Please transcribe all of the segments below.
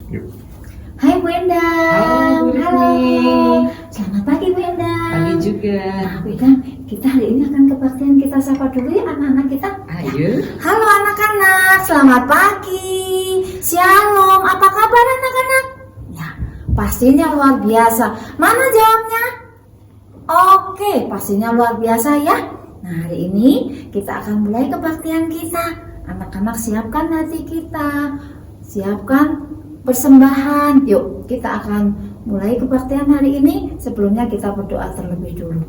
Yuk. Hai Bu Endang. Halo, Selamat pagi Bu Endang. pagi juga. Nah, Bu Endang, kita hari ini akan kebaktian, kita sapa dulu ya anak-anak kita. Ayo. Halo anak-anak, selamat pagi. Shalom, apa kabar anak-anak? Ya, pastinya luar biasa. Mana jawabnya? Oke, pastinya luar biasa ya. Nah, hari ini kita akan mulai kebaktian kita. Anak-anak siapkan hati kita, siapkan persembahan. Yuk, kita akan mulai kebaktian hari ini. Sebelumnya kita berdoa terlebih dulu.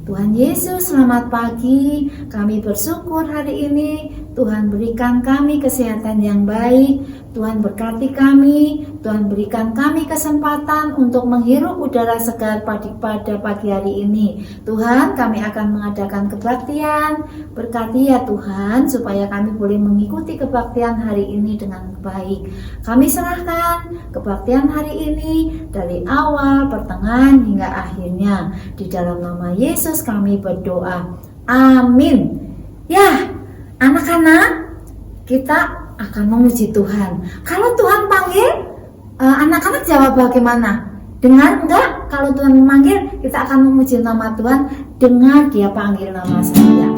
Tuhan Yesus, selamat pagi. Kami bersyukur hari ini Tuhan berikan kami kesehatan yang baik. Tuhan berkati kami. Tuhan berikan kami kesempatan untuk menghirup udara segar pada pagi hari ini. Tuhan, kami akan mengadakan kebaktian. Berkati ya Tuhan, supaya kami boleh mengikuti kebaktian hari ini dengan baik. Kami serahkan kebaktian hari ini dari awal, pertengahan, hingga akhirnya. Di dalam nama Yesus kami berdoa. Amin. Ya, anak-anak, kita akan memuji Tuhan. Kalau Tuhan panggil, anak-anak jawab bagaimana? Dengar enggak? Kalau Tuhan memanggil, kita akan memuji nama Tuhan. Dengar Dia panggil nama saya.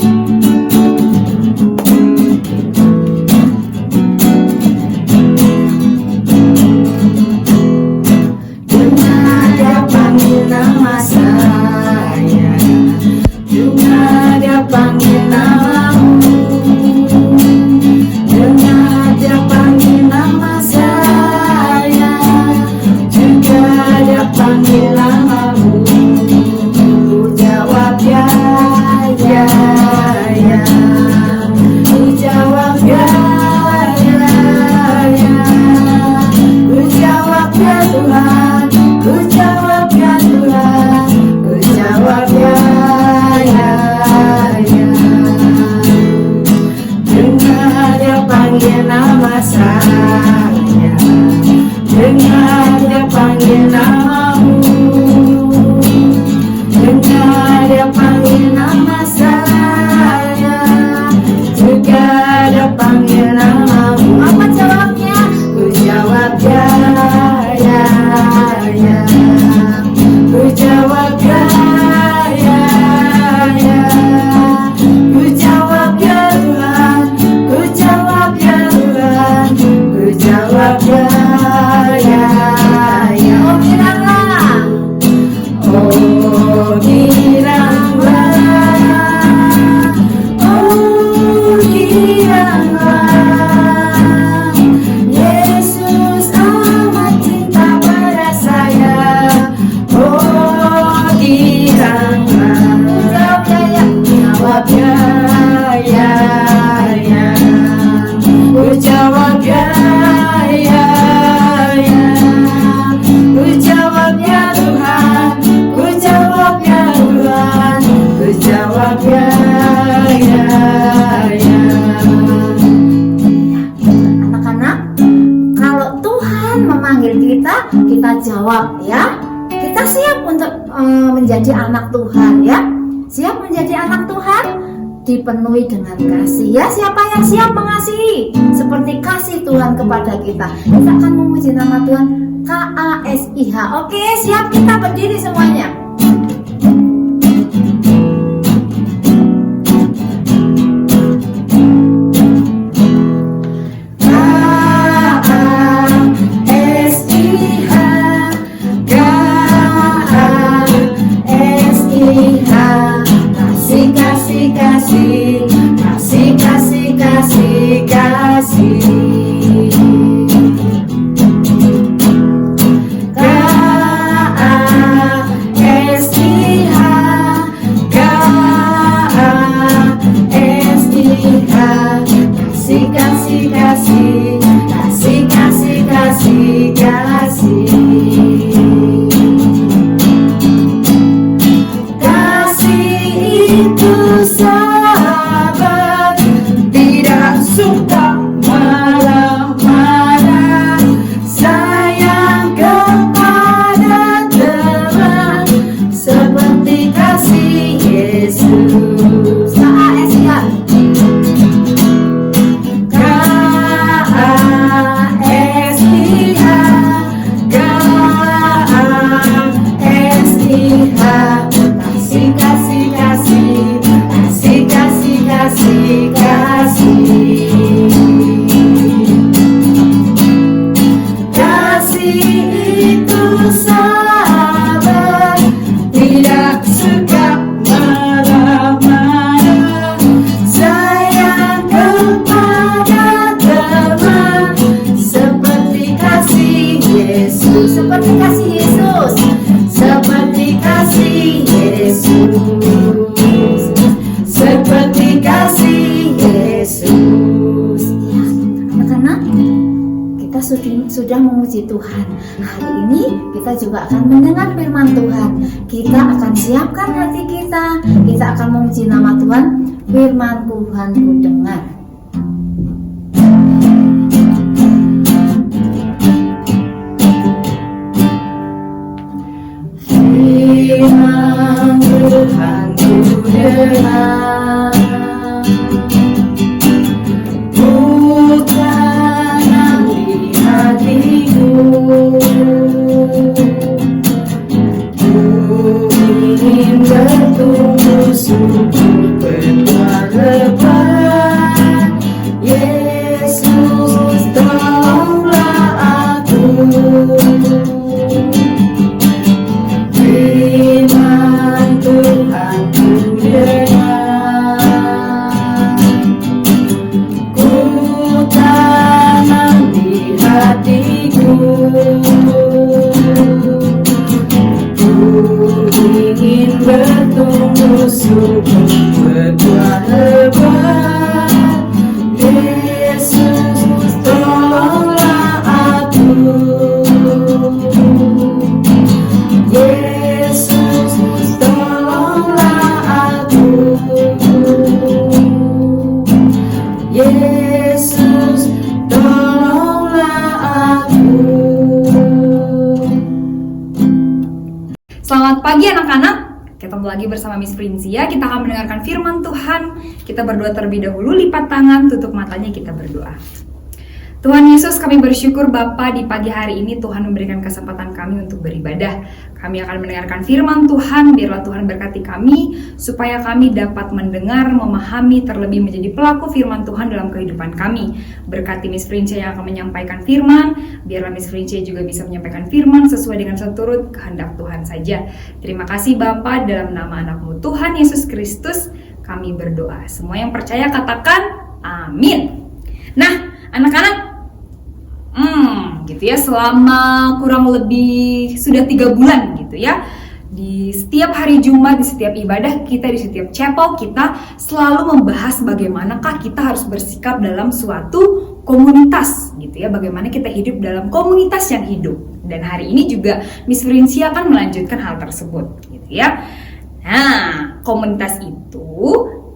Dengar Dia panggil nama saya. Dengar Dia panggil namamu. Dengar Dia panggil nama saya. Juga Dia panggil namamu. Ku jawab ya, ya, ya. Ku jawab ya, ya, ya. Ku jawab ya Tuhan. Ku jawab ya Tuhan. Ku jawab ya, ya, ya. Dengar Dia panggil nama saya. Dengar Dia panggil namamu. Dengar Dia panggil nama saya. Juga Dia panggil namamu. Apa jawabnya? Ku jawab ya, ya, ya. Ku jawab ya, ya, ya. Ku jawab ya Tuhan. Ku jawab ya Tuhan. Ku jawab ya, ya, ya. Oh bilanglah. Oh bilanglah. Oh bilanglah. Yesus amat cinta pada saya. Oh bilanglah. Jawab ya, ya, ya. Ku jawab ya, ya, ya. Ku jawab ya Tuhan. Ku jawab ya Tuhan. Ku jawab ya, ya, ya. Anak-anak, kalau Tuhan memanggil kita, kita jawab ya. Kita siap untuk menjadi anak Tuhan ya. Siap menjadi anak Tuhan, dipenuhi dengan kasih ya. Siapa yang siap mengasihi seperti kasih Tuhan kepada kita? Kita akan memuji nama Tuhan. KASIH. Oke, siap, kita berdiri semuanya. Yesus. Seperti kasih Yesus. Seperti kasih Yesus. Seperti kasih Yesus. Ya, anak-anak, kita sudah memuji Tuhan. Hari ini kita juga akan mendengar firman Tuhan. Kita akan siapkan hati kita. Kita akan memuji nama Tuhan. Firman Tuhan ku dengar. Firman Tuhan ku dengar. Bukan di hatiku. Ku ingin bertumbuh subur berbuah lebat. Yesus, tolonglah aku. Firman Tuhan ku dengar. Ku tanam di hatiku. Ku ingin bertumbuh subur berbuah lebat. Yesus, tolonglah aku. Yesus, tolonglah aku. Yesus, tolonglah aku. Selamat pagi anak-anak. Ketemu lagi bersama Miss Princia. Kita akan mendengarkan firman Tuhan. Kita berdoa terlebih dahulu, lipat tangan, tutup matanya, kita berdoa. Tuhan Yesus, kami bersyukur Bapa di pagi hari ini Tuhan memberikan kesempatan kami untuk beribadah. Kami akan mendengarkan firman Tuhan, biarlah Tuhan berkati kami, supaya kami dapat mendengar, memahami, terlebih menjadi pelaku firman Tuhan dalam kehidupan kami. Berkati Miss Princia yang akan menyampaikan firman, biarlah Miss Princia juga bisa menyampaikan firman sesuai dengan seturut kehendak Tuhan saja. Terima kasih Bapa, dalam nama anak-Mu Tuhan Yesus Kristus, kami berdoa. Semua yang percaya katakan amin. Nah, anak-anak, gitu ya, selama kurang lebih sudah 3 bulan gitu ya, di setiap hari Jumat, di setiap ibadah kita, di setiap chapel kita selalu membahas bagaimanakah kita harus bersikap dalam suatu komunitas gitu ya, bagaimana kita hidup dalam komunitas yang hidup. Dan hari ini juga Miss Princia akan melanjutkan hal tersebut gitu ya. Nah, komunitas itu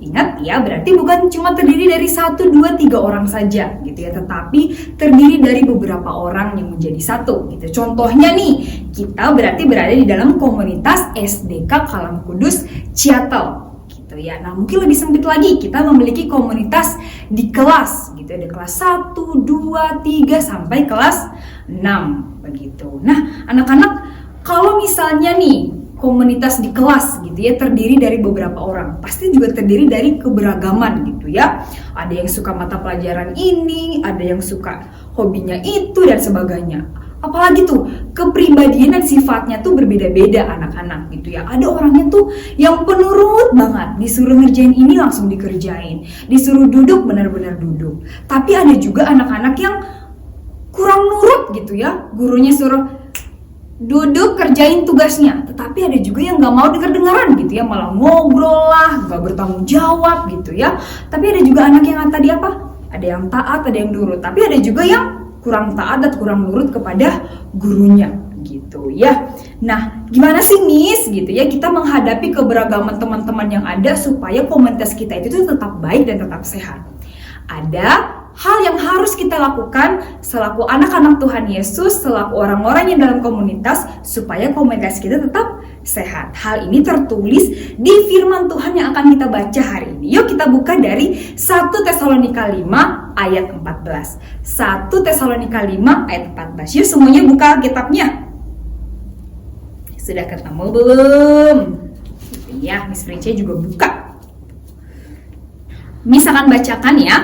ingat ya, berarti bukan cuma terdiri dari 1, 2, 3 orang saja gitu ya, tetapi terdiri dari beberapa orang yang menjadi satu gitu. Contohnya nih, kita berarti berada di dalam komunitas SDK Kalam Kudus Ciatel gitu ya. Nah, mungkin lebih sempit lagi, kita memiliki komunitas di kelas gitu ya, di kelas 1, 2, 3 sampai kelas 6 begitu. Nah, anak-anak, kalau misalnya nih komunitas di kelas gitu ya, terdiri dari beberapa orang, pasti juga terdiri dari keberagaman gitu ya. Ada yang suka mata pelajaran ini, ada yang suka hobinya itu dan sebagainya. Apalagi tuh kepribadian dan sifatnya tuh berbeda-beda anak-anak gitu ya. Ada orangnya tuh yang penurut banget, disuruh ngerjain ini langsung dikerjain, disuruh duduk benar-benar duduk. Tapi ada juga anak-anak yang kurang nurut gitu ya, gurunya suruh duduk kerjain tugasnya, tetapi ada juga yang nggak mau dengar-dengaran gitu ya, malah ngobrol lah, nggak bertanggung jawab gitu ya. Tapi ada juga anak yang tadi apa? Ada yang taat, ada yang nurut, tapi ada juga yang kurang taat dan kurang nurut kepada gurunya gitu ya. Nah, gimana sih Miss gitu ya, kita menghadapi keberagaman teman-teman yang ada supaya komunitas kita itu tuh tetap baik dan tetap sehat. Ada hal yang harus kita lakukan selaku anak-anak Tuhan Yesus, selaku orang-orang yang dalam komunitas, supaya komunitas kita tetap sehat. Hal ini tertulis di firman Tuhan yang akan kita baca hari ini. Yuk kita buka dari 1 Tesalonika 5 ayat 14. 1 Tesalonika 5 ayat 14. Yuk semuanya buka kitabnya. Sudah ketemu belum? Ya, Miss Princia juga buka. Miss akan bacakan ya.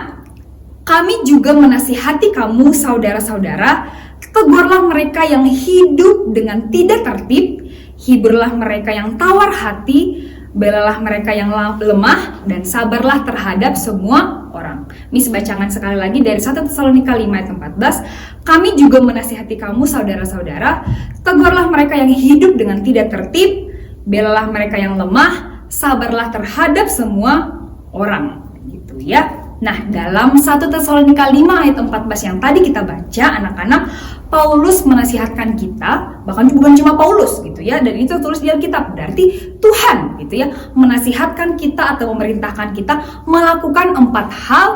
Kami juga menasihati kamu saudara-saudara, tegurlah mereka yang hidup dengan tidak tertib, hiburlah mereka yang tawar hati, belalah mereka yang lemah, dan sabarlah terhadap semua orang. Miss bacakan sekali lagi dari 1 Tesalonika 5 ayat 14. Kami juga menasihati kamu saudara-saudara, tegurlah mereka yang hidup dengan tidak tertib, belalah mereka yang lemah, sabarlah terhadap semua orang, gitu ya. Nah, dalam 1 Tesalonika 5 ayat 14 yang tadi kita baca, anak-anak, Paulus menasihatkan kita, bahkan bukan cuma Paulus gitu ya, dan itu tulis di Alkitab, berarti Tuhan gitu ya, menasihatkan kita atau memerintahkan kita melakukan 4 hal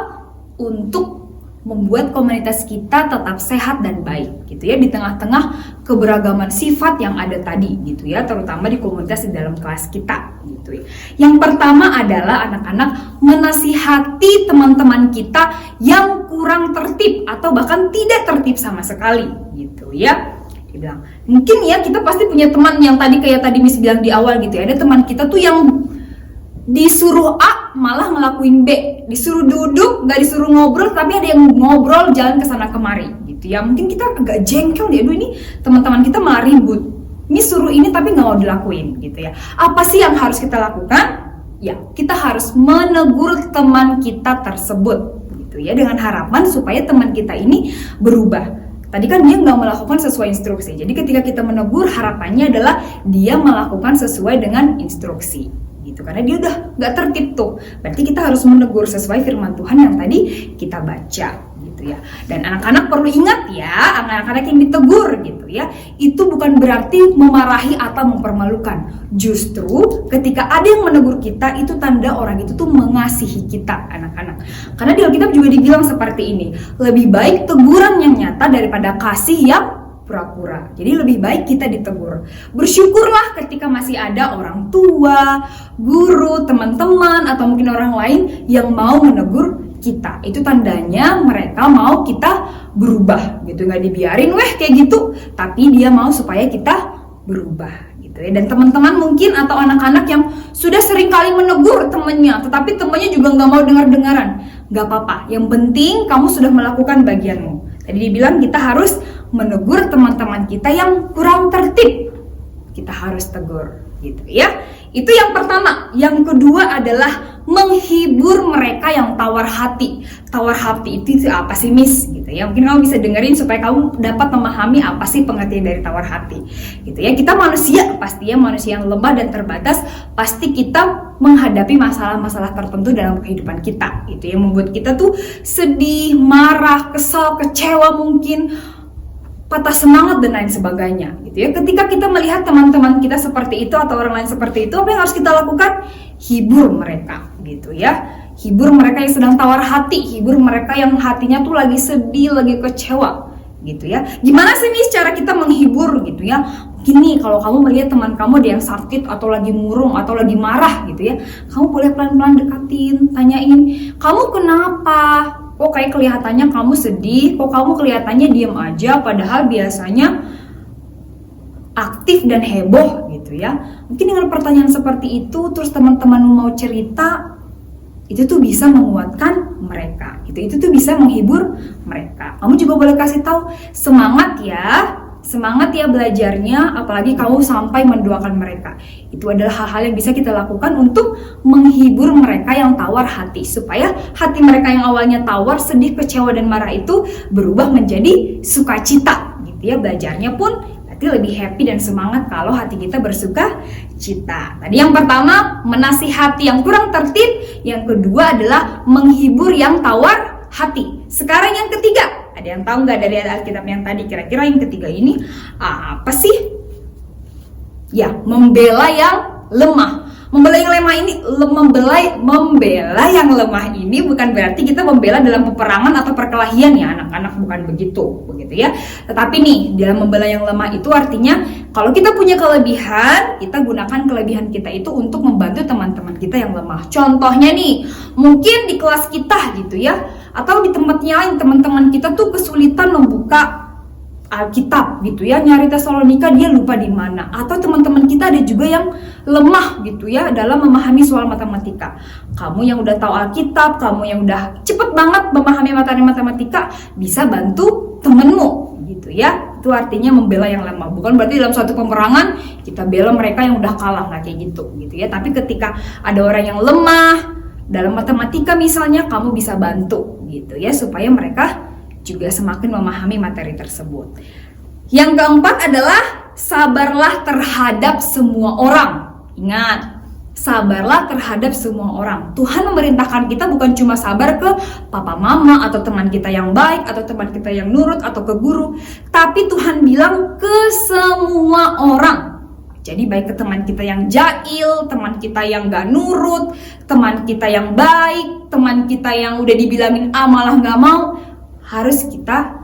untuk membuat komunitas kita tetap sehat dan baik gitu ya, di tengah-tengah keberagaman sifat yang ada tadi gitu ya, terutama di komunitas di dalam kelas kita gitu ya. Yang pertama adalah anak-anak menasihati teman-teman kita yang kurang tertib atau bahkan tidak tertib sama sekali gitu ya. Dia bilang, mungkin ya kita pasti punya teman yang kayak tadi Miss bilang di awal gitu ya, ada teman kita tuh yang disuruh A malah ngelakuin B, disuruh duduk gak disuruh ngobrol tapi ada yang ngobrol jalan ke sana kemari gitu ya. Mungkin kita agak jengkel dia, aduh ini teman-teman kita malah ribut, ini suruh ini tapi gak mau dilakuin gitu ya. Apa sih yang harus kita lakukan? Ya, kita harus menegur teman kita tersebut gitu ya, dengan harapan supaya teman kita ini berubah. Tadi kan dia nggak melakukan sesuai instruksi, jadi ketika kita menegur harapannya adalah dia melakukan sesuai dengan instruksi gitu, karena dia udah nggak tertib tuh. Berarti kita harus menegur sesuai firman Tuhan yang tadi kita baca gitu ya. Dan anak-anak perlu ingat ya, anak-anak yang ditegur gitu ya, itu bukan berarti memarahi atau mempermalukan. Justru ketika ada yang menegur kita, itu tanda orang itu tuh mengasihi kita, anak-anak. Karena di Alkitab juga dibilang seperti ini, lebih baik teguran yang nyata daripada kasih yang pura-pura. Jadi lebih baik kita ditegur. Bersyukurlah ketika masih ada orang tua, guru, teman-teman, atau mungkin orang lain yang mau menegur kita. Itu tandanya mereka mau kita berubah gitu. Nggak dibiarin kayak gitu, tapi dia mau supaya kita berubah gitu ya. Dan teman-teman mungkin atau anak-anak yang sudah sering kali menegur temannya, tetapi temannya juga nggak mau dengar-dengaran. Nggak apa-apa, yang penting kamu sudah melakukan bagianmu. Tadi dibilang kita harus menegur teman-teman kita yang kurang tertib, kita harus tegur gitu ya. Itu yang pertama. Yang kedua adalah menghibur mereka yang tawar hati. Tawar hati itu apa sih Miss gitu ya, mungkin kamu bisa dengerin supaya kamu dapat memahami apa sih pengertian dari tawar hati gitu ya. Kita manusia, pastinya manusia yang lemah dan terbatas, pasti kita menghadapi masalah-masalah tertentu dalam kehidupan kita gitu ya, membuat kita tuh sedih, marah, kesal, kecewa, mungkin patah semangat dan lain sebagainya gitu ya. Ketika kita melihat teman-teman kita seperti itu atau orang lain seperti itu, apa yang harus kita lakukan? Hibur mereka gitu ya. Hibur mereka yang sedang tawar hati, hibur mereka yang hatinya tuh lagi sedih, lagi kecewa gitu ya. Gimana sih nih cara kita menghibur gitu ya? Gini, kalau kamu melihat teman kamu ada yang sakit atau lagi murung atau lagi marah gitu ya, kamu boleh pelan-pelan dekatin, tanyain, kamu kenapa? Kok kayak kelihatannya kamu sedih, kok kamu kelihatannya diem aja, padahal biasanya aktif dan heboh gitu ya. Mungkin dengan pertanyaan seperti itu, terus teman-temanmu mau cerita, itu tuh bisa menguatkan mereka gitu. Itu tuh bisa menghibur mereka. Kamu juga boleh kasih tahu, semangat ya belajarnya, apalagi kamu sampai mendoakan mereka. Itu adalah hal-hal yang bisa kita lakukan untuk menghibur mereka yang tawar hati, supaya hati mereka yang awalnya tawar, sedih, kecewa, dan marah itu berubah menjadi sukacita gitu ya. Belajarnya pun berarti lebih happy dan semangat kalau hati kita bersuka cita. Tadi yang pertama menasihati yang kurang tertib, yang kedua adalah menghibur yang tawar hati. Sekarang yang ketiga, ada yang tahu nggak dari Alkitab yang tadi? Kira-kira yang ketiga ini apa sih? Ya, membela yang lemah. Membela yang lemah ini, membela yang lemah ini bukan berarti kita membela dalam peperangan atau perkelahian ya anak-anak, bukan begitu ya. Tetapi nih, dalam membela yang lemah itu artinya kalau kita punya kelebihan, kita gunakan kelebihan kita itu untuk membantu teman-teman kita yang lemah. Contohnya nih, mungkin di kelas kita gitu ya, atau di tempatnya lain teman-teman kita tuh kesulitan membuka Alkitab gitu ya, nyari Tesalonika dia lupa di mana, atau teman-teman kita ada juga yang lemah gitu ya dalam memahami soal matematika. Kamu yang udah tahu Alkitab, kamu yang udah cepet banget memahami materi matematika, bisa bantu temenmu gitu ya. Itu artinya membela yang lemah. Bukan berarti dalam suatu peperangan kita bela mereka yang udah kalah, nggak kayak gitu ya. Tapi ketika ada orang yang lemah, Dalam matematika misalnya kamu bisa bantu gitu ya, supaya mereka juga semakin memahami materi tersebut. Yang keempat adalah sabarlah terhadap semua orang. Ingat, sabarlah terhadap semua orang. Tuhan memerintahkan kita bukan cuma sabar ke papa mama atau teman kita yang baik atau teman kita yang nurut atau ke guru, tapi Tuhan bilang ke semua orang. Jadi baik ke teman kita yang jahil, teman kita yang gak nurut, teman kita yang baik, teman kita yang udah dibilangin A malah gak mau, harus kita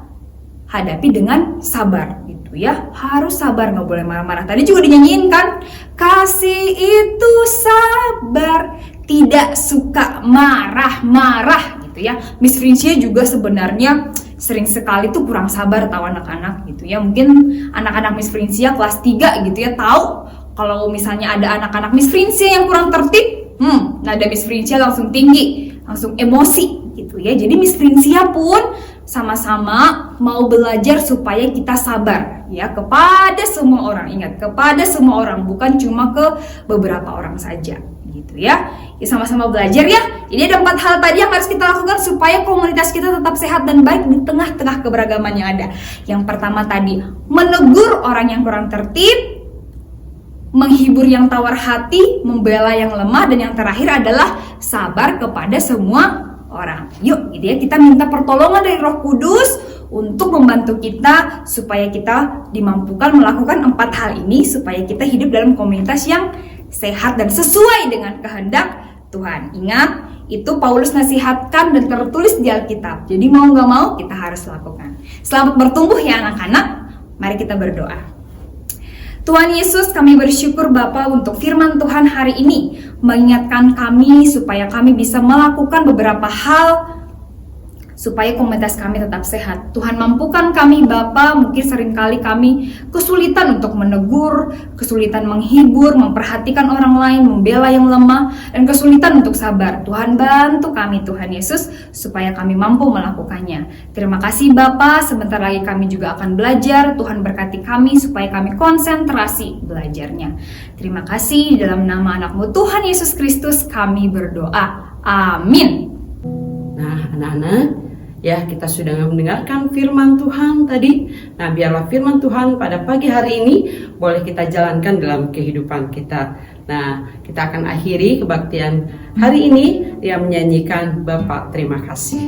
hadapi dengan sabar gitu ya. Harus sabar, gak boleh marah-marah. Tadi juga dinyanyiin kan, kasih itu sabar, tidak suka marah-marah gitu ya. Miss Frincia juga sebenarnya sering sekali tuh kurang sabar tahu anak-anak gitu ya. Mungkin anak-anak Miss Frincia kelas 3 gitu ya tahu kalau misalnya ada anak-anak Miss Frincia yang kurang tertib, nada Miss Frincia langsung tinggi, langsung emosi gitu ya. Jadi Miss Frincia pun sama-sama mau belajar supaya kita sabar ya kepada semua orang. Ingat, kepada semua orang, bukan cuma ke beberapa orang saja gitu ya. Ya sama-sama belajar ya. Jadi ada 4 hal tadi yang harus kita lakukan supaya komunitas kita tetap sehat dan baik di tengah-tengah keberagaman yang ada. Yang pertama tadi, menegur orang yang kurang tertib, menghibur yang tawar hati, membela yang lemah, dan yang terakhir adalah sabar kepada semua orang. Yuk gitu ya, kita minta pertolongan dari Roh Kudus untuk membantu kita supaya kita dimampukan melakukan 4 hal ini, supaya kita hidup dalam komunitas yang sehat dan sesuai dengan kehendak Tuhan. Ingat, itu Paulus nasihatkan dan tertulis di Alkitab. Jadi mau gak mau kita harus lakukan. Selamat bertumbuh ya anak-anak. Mari kita berdoa. Tuhan Yesus, kami bersyukur Bapa untuk firman Tuhan hari ini, mengingatkan kami supaya kami bisa melakukan beberapa hal supaya komunitas kami tetap sehat. Tuhan mampukan kami Bapa, mungkin seringkali kami kesulitan untuk menegur, kesulitan menghibur, memperhatikan orang lain, membela yang lemah, dan kesulitan untuk sabar. Tuhan bantu kami Tuhan Yesus supaya kami mampu melakukannya. Terima kasih Bapa, sebentar lagi kami juga akan belajar. Tuhan berkati kami supaya kami konsentrasi belajarnya. Terima kasih, dalam nama anak-Mu Tuhan Yesus Kristus kami berdoa. Amin. Nah anak-anak, ya, kita sudah mendengarkan firman Tuhan tadi. Nah, biarlah firman Tuhan pada pagi hari ini boleh kita jalankan dalam kehidupan kita. Nah, kita akan akhiri kebaktian hari ini yang menyanyikan Bapak Terima Kasih.